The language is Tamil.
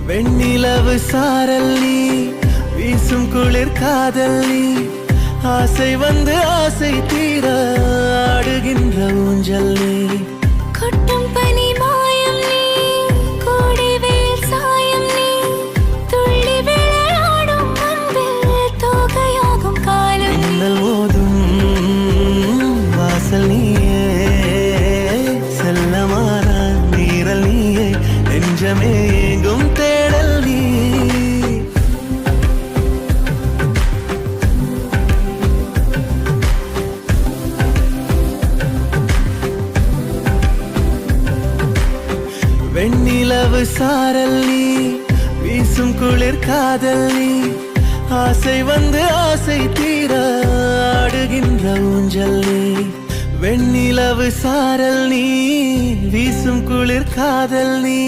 வெண்ணிலவு சாரல் நீ, வீசும் குளிர் காதல் நீ, ஆசை வந்து ஆசை தீர ஆடுகின்ற ஊஞ்சல் நீ. கொட்டும் பனி மாயம் நீ, கோடை வெயில் சாயம் நீ, துள்ளி விளையாடும் அன்பில் தோகையாகும் காலம் நீ. மின்னல் மோதும் வாசல் நீயே, செல்லமான நீரல் நீயே, நெஞ்சமே எங்கும் தேடல் நீ. வெண்ணிலவு சாரல் நீ, வீசும் குளிர் காதல் நீ, ஆசை வந்து ஆசை தீர ஆடுகின்ற ஊஞ்சல் நீ. வெண்ணிலவு சாரல் நீ, வீசும் குளிர் காதல் நீ.